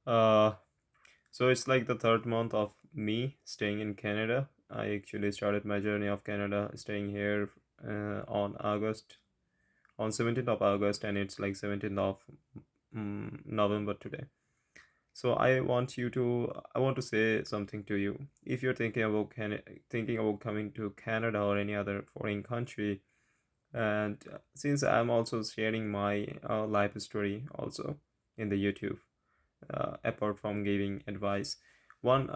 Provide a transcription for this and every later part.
Uh, so it's like the third month of me staying in Canada. I actually started my journey of Canada staying here on August, on 17th of August, and it's like 17th of November today. So I want to say something to you. If you're thinking about coming to Canada or any other foreign country, and since I'm also sharing my life story also in the YouTube, apart from giving advice, one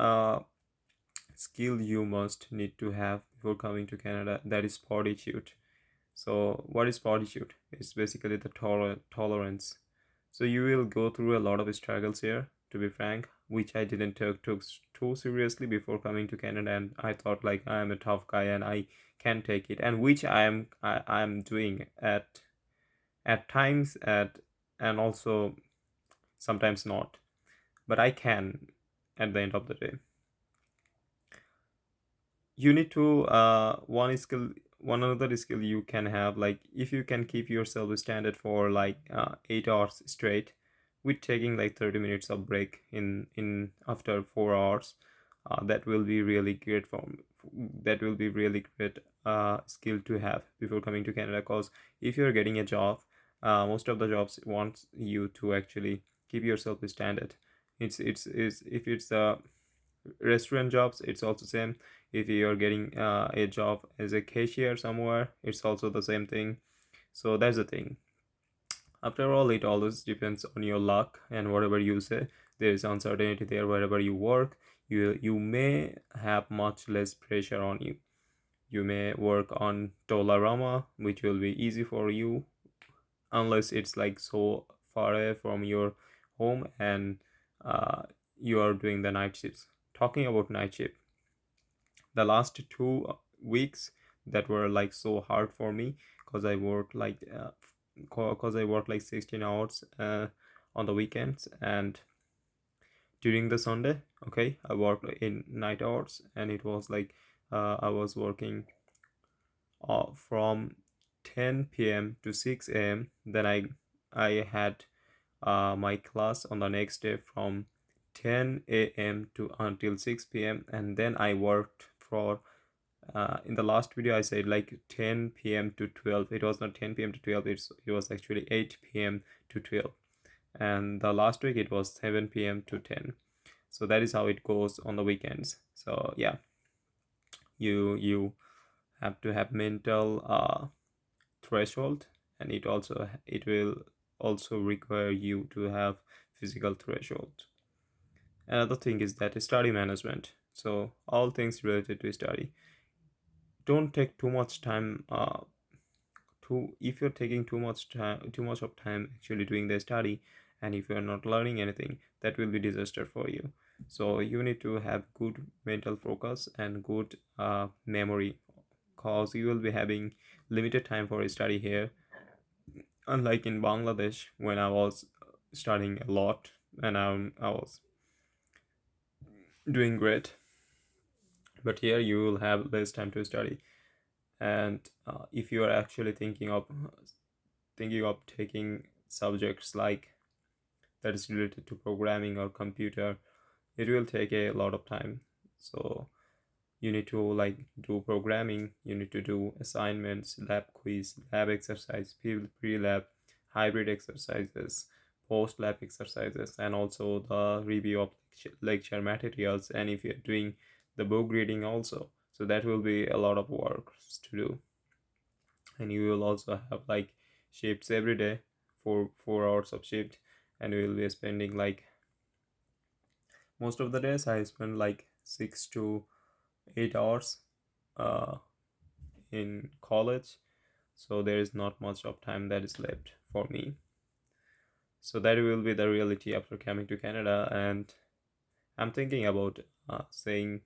skill you must need to have before coming to Canada, that is fortitude. So what is fortitude? It's basically the tolerance. So you will go through a lot of struggles here, to be frank, which I didn't took too seriously before coming to Canada, and I thought like I am a tough guy and I can take it, and which I am doing at times, and also sometimes not, but I can at the end of the day. You need to one another skill you can have, like if you can keep yourself standard for like 8 hours straight with taking like 30 minutes of break in after 4 hours, that will be really great that will be really great skill to have before coming to Canada, because if you're getting a job, most of the jobs want you to actually keep yourself standard. It's if it's restaurant jobs, it's also same. If you're getting a job as a cashier somewhere, it's also the same thing. So that's the thing. After all, it always depends on your luck and whatever you say. There is uncertainty there wherever you work. You may have much less pressure on you. You may work on Tolarama, which will be easy for you, unless it's like so far away from your home, and uh, you are doing the night shifts. Talking about night shift, the last 2 weeks that were like so hard for me, because I worked like 16 hours on the weekends, and during the Sunday, okay, I worked in night hours, and it was like I was working from 10 p.m. to 6 a.m. Then I had my class on the next day from 10 a.m. to until 6 p.m., and then I worked for in the last video I said like 10 p.m. to 12. It was not 10 p.m. to 12, it was actually 8 p.m. to 12, and the last week it was 7 p.m. to 10. So that is how it goes on the weekends. So yeah, you have to have mental threshold, and it will also require you to have physical threshold. Another thing is that study management. So all things related to study, don't take too much time to if you're taking too much of time actually doing the study, and if you're not learning anything, that will be disaster for you. So you need to have good mental focus and good memory, cause you will be having limited time for study here, unlike in Bangladesh when I was studying a lot, and I was doing great. But here you will have less time to study, and if you are actually thinking of taking subjects like that is related to programming or computer, it will take a lot of time. So you need to like do programming, you need to do assignments, lab quiz, lab exercise, pre-lab, hybrid exercises, post lab exercises, and also the review of lecture materials, and if you're doing the book reading also, so that will be a lot of work to do. And you will also have like shifts every day, 4 hours of shift, and you will be spending like most of the days I spend like 6 to 8 hours uh, in college, so there is not much of time that is left for me. So that will be the reality after coming to Canada, and I'm thinking about saying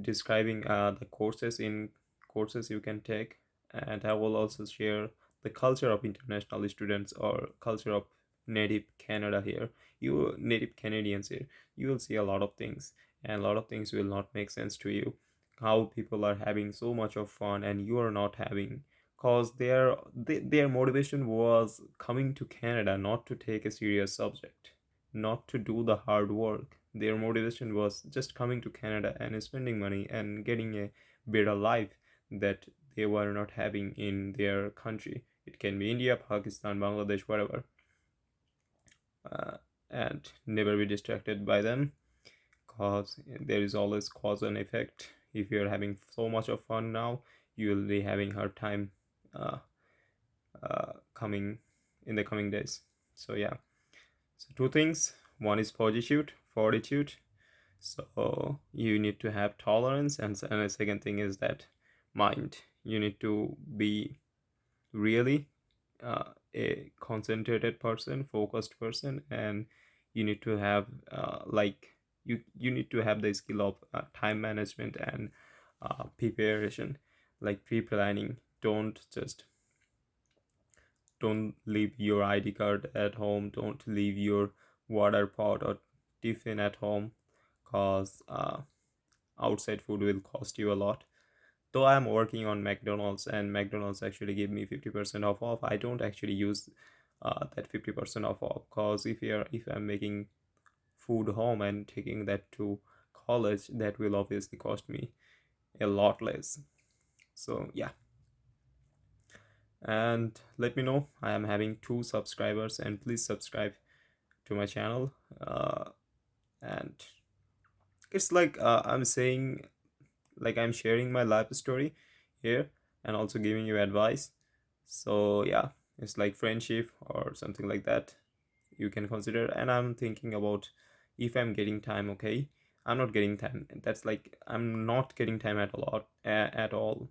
describing the courses you can take, and I will also share the culture of international students or culture of native Canada here. You native Canadians here, you will see a lot of things, and a lot of things will not make sense to you. How people are having so much of fun and you are not having, cause their motivation was coming to Canada not to take a serious subject. not to do the hard work. Their motivation was just coming to Canada and spending money and getting a better life that they were not having in their country. It can be India, Pakistan, Bangladesh, whatever. uh, and never be distracted by them, because there is always cause and effect. If you're having so much of fun now, you will be having hard time uh, coming in the coming days. So yeah, so two things: one is fortitude, so you need to have tolerance, and the second thing is that mind. You need to be really a concentrated person, focused person, and you need to have you need to have the skill of time management and preparation, like pre-planning. Don't leave your ID card at home. Don't leave your water pot or tiffin at home, cause outside food will cost you a lot. Though I'm working on McDonald's, and McDonald's actually give me 50% off, I don't actually use that 50% off, because if I'm making food home and taking that to college, that will obviously cost me a lot less. So yeah, and let me know. I am having 2 subscribers, and please subscribe to my channel. And it's like I'm saying, like I'm sharing my life story here and also giving you advice. So yeah, it's like friendship or something like that you can consider. And I'm thinking about if I'm getting time. Okay, I'm not getting time. That's like I'm not getting time at all.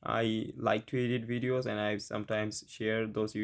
I like to edit videos, and I sometimes share those